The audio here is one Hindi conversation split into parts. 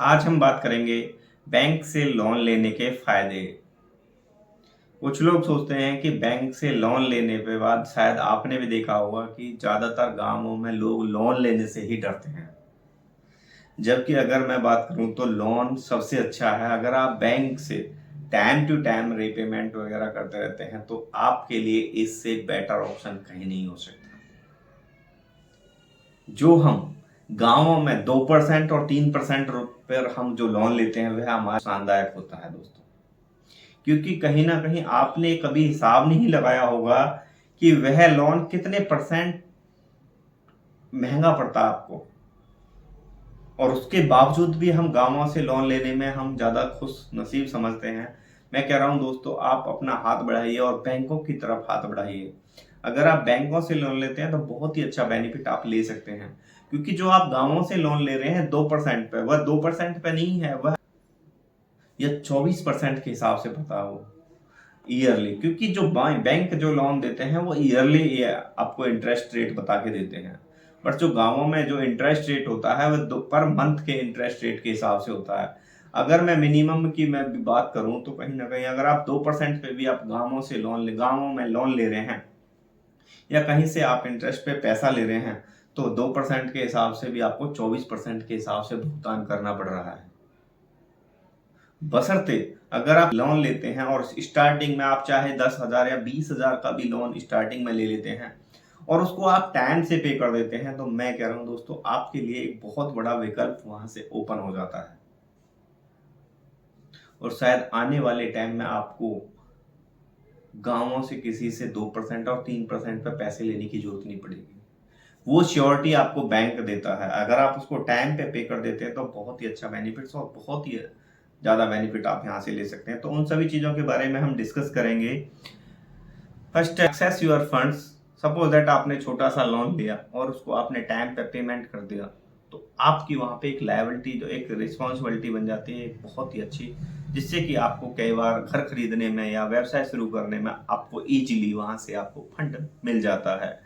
आज हम बात करेंगे बैंक से लोन लेने के फायदे। कुछ लोग सोचते हैं कि बैंक से लोन लेने के बाद शायद आपने भी देखा होगा कि ज्यादातर गांवों में लोग लोन लेने से ही डरते हैं। जबकि अगर मैं बात करूं तो लोन सबसे अच्छा है। अगर आप बैंक से टाइम टू टाइम रीपेमेंट वगैरह करते रहते हैं तो आपके लिए इससे बेटर ऑप्शन कहीं नहीं हो सकता। जो हम गांवों में 2% और 3% पर हम जो लोन लेते हैं वह हमारा नुकसानदायक होता है दोस्तों। क्योंकि कहीं ना कहीं आपने कभी हिसाब नहीं लगाया होगा कि वह लोन कितने परसेंट महंगा पड़ता है आपको, और उसके बावजूद भी हम गांवों से लोन लेने में हम ज्यादा खुश नसीब समझते हैं। मैं कह रहा हूं दोस्तों, आप अपना हाथ बढ़ाइए और बैंकों की तरफ हाथ बढ़ाइए। अगर आप बैंकों से लोन लेते हैं तो बहुत ही अच्छा बेनिफिट आप ले सकते हैं। क्योंकि जो आप गांवों से लोन ले रहे हैं 2% पे, वह 2% पे नहीं है, वह यह 24% के हिसाब से पता हो ईयरली। क्योंकि जो बैंक जो लोन देते हैं वो ईयरली आपको इंटरेस्ट रेट बता के देते हैं। बट जो गांवों में जो इंटरेस्ट रेट होता है वो पर मंथ के इंटरेस्ट रेट के हिसाब से होता है। अगर मैं मिनिमम की मैं भी बात करूं तो कहीं ना कहीं अगर आप 2% पे भी आप गांवों में लोन ले रहे हैं या कहीं से आप इंटरेस्ट पे पैसा ले रहे हैं तो 2% के हिसाब से भी आपको 24% के हिसाब से भुगतान करना पड़ रहा है। बशर्ते अगर आप लोन लेते हैं और स्टार्टिंग में आप चाहे 10,000 या 20,000 का भी लोन स्टार्टिंग में ले लेते हैं और उसको आप टाइम से पे कर देते हैं तो मैं कह रहा हूं दोस्तों, आपके लिए एक बहुत बड़ा विकल्प वहां से ओपन हो जाता है। और शायद आने वाले टाइम में आपको गांवों से किसी से 2% और 3% पे पैसे लेने की जरूरत नहीं पड़ेगी। वो श्योरिटी आपको बैंक देता है। अगर आप उसको टाइम पे कर देते हैं तो बहुत ही अच्छा बेनिफिट्स और बहुत ही ज्यादा बेनिफिट आप यहाँ से ले सकते हैं। तो उन सभी चीजों के बारे में हम डिस्कस करेंगे। First, access your funds. Suppose that आपने छोटा सा लोन लिया और उसको आपने टाइम पे पेमेंट कर दिया तो आपकी वहां पे एक लायबिलिटी, जो एक रिस्पॉन्सिबिलिटी बन जाती है एक बहुत ही अच्छी, जिससे कि आपको कई बार घर खरीदने में या व्यवसाय शुरू करने में आपको इजीली वहां से आपको फंड मिल जाता है।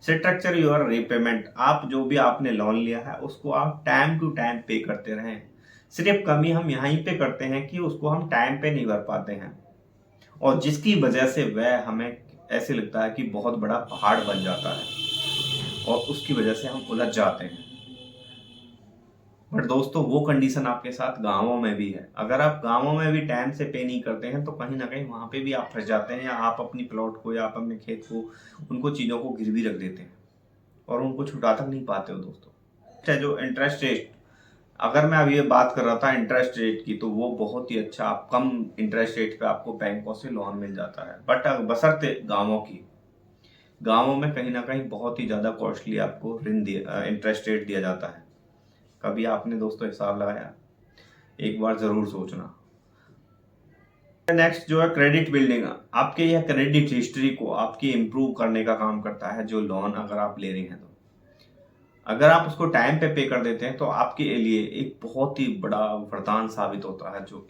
Structure your repayment. आप जो भी आपने लोन लिया है उसको आप टाइम टू टाइम पे करते रहें। सिर्फ कमी हम यहीं पे करते हैं कि उसको हम टाइम पे नहीं भर पाते हैं, और जिसकी वजह से वह हमें ऐसे लगता है कि बहुत बड़ा पहाड़ बन जाता है और उसकी वजह से हम उलझ जाते हैं। बट दोस्तों, वो कंडीशन आपके साथ गांवों में भी है। अगर आप गांवों में भी टाइम से पे नहीं करते हैं तो कहीं ना कहीं वहां पे भी आप फंस जाते हैं, या आप अपनी प्लॉट को या आप अपने खेत को, उनको चीजों को गिरवी रख देते हैं और उनको छुटा तक नहीं पाते हो दोस्तों। जो इंटरेस्ट रेट, अगर मैं अभी ये बात कर रहा था इंटरेस्ट रेट की, तो वो बहुत ही अच्छा, आप कम इंटरेस्ट रेट पे आपको बैंकों से लोन मिल जाता है। बट बशर्ते गांवों में कहीं ना कहीं बहुत ही ज्यादा कॉस्टली आपको ऋण दिया, इंटरेस्ट रेट दिया जाता है। कभी आपने दोस्तों हिसाब लगाया? एक बार जरूर सोचना। नेक्स्ट जो है क्रेडिट बिल्डिंग। आपके यह क्रेडिट हिस्ट्री को आपकी इंप्रूव करने का काम करता है। जो लोन अगर आप ले रहे हैं तो अगर आप उसको टाइम पे कर देते हैं तो आपके लिए एक बहुत ही बड़ा वरदान साबित होता है। जो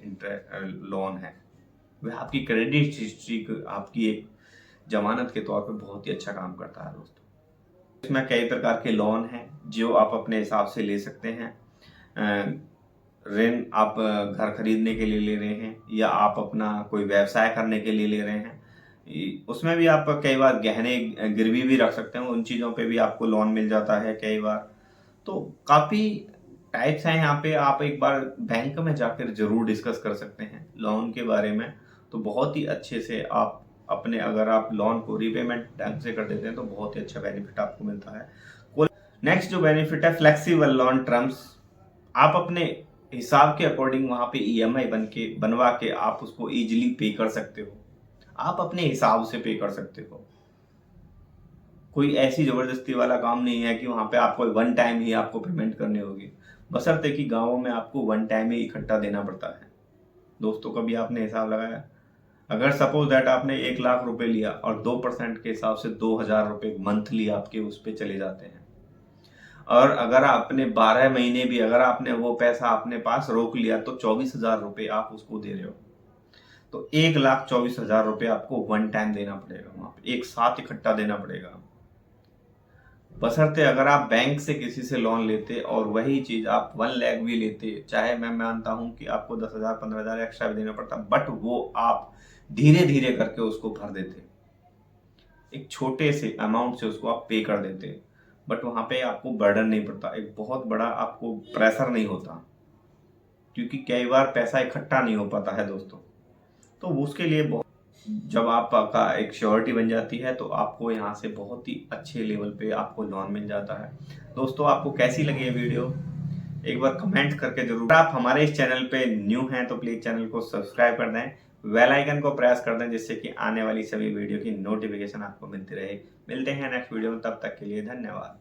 लोन है वह आपकी क्रेडिट हिस्ट्री, आपकी एक जमानत के तौर पे बहुत ही अच्छा काम करता है दोस्तों। इसमें कई प्रकार के लोन हैं जो आप अपने हिसाब से ले सकते हैं। ऋण आप घर खरीदने के लिए ले रहे हैं या आप अपना कोई व्यवसाय करने के लिए ले रहे हैं, उसमें भी आप कई बार गहने गिरवी भी रख सकते हैं, उन चीज़ों पे भी आपको लोन मिल जाता है कई बार। तो काफ़ी टाइप्स हैं यहाँ पे। आप एक बार बैंक में जाकर जरूर डिस्कस कर सकते हैं लोन के बारे में। तो बहुत ही अच्छे से आप अपने, अगर आप लोन को रीपेमेंट ढंग से कर देते हैं तो बहुत ही अच्छा बेनिफिट आपको मिलता है। नेक्स्ट जो बेनिफिट है फ्लेक्सिबल लोन टर्म्स। आप अपने हिसाब के अकॉर्डिंग वहां पे ईएमआई बनवा के आप उसको इजीली पे कर सकते हो। आप अपने हिसाब से पे कर सकते हो। कोई ऐसी जबरदस्ती वाला काम नहीं है कि वहां पे आपको वन टाइम ही आपको पेमेंट करनी होगी। बशर्ते कि गांवों में आपको वन टाइम ही इकट्ठा देना पड़ता है। दोस्तों, कभी आपने हिसाब लगाया? अगर सपोज दैट आपने 1,00,000 रुपए लिया और 2% के हिसाब से 2,000 रुपए मंथली आपके उस पे चले जाते हैं, और अगर आपने 12 महीने भी अगर आपने वो पैसा अपने पास रोक लिया तो 24,000 रुपए आप उसको दे रहे हो। तो 1,24,000 रुपए आपको वन टाइम देना पड़ेगा, वहां पे एक साथ इकट्ठा देना पड़ेगा। बशर्ते अगर आप बैंक से किसी से लोन लेते और वही चीज़ आप 1 लाख भी लेते, चाहे मैं मानता हूँ कि आपको 10,000 15,000 एक्स्ट्रा भी देना पड़ता, बट वो आप धीरे-धीरे करके उसको भर देते। एक छोटे से अमाउंट से उसको आप पे कर देते, बट वहाँ पे आपको बर्डन नहीं पड़ता, एक बहुत बड़ा आपको प्रेशर नहीं होता, क्योंकि कई बार पैसा इकट्ठा नहीं हो पाता है दोस्तों। तो उसके लिए बहुत, जब आपका एक श्योरिटी बन जाती है तो आपको यहाँ से बहुत ही अच्छे लेवल पे आपको लोन मिल जाता है। दोस्तों, आपको कैसी लगी ये वीडियो एक बार कमेंट करके जरूर। अगर आप हमारे इस चैनल पे न्यू हैं तो प्लीज चैनल को सब्सक्राइब कर दें, बेल आइकन को प्रेस कर दें, जिससे कि आने वाली सभी वीडियो की नोटिफिकेशन आपको मिलती रहे। मिलते हैं नेक्स्ट वीडियो में, तब तक के लिए धन्यवाद।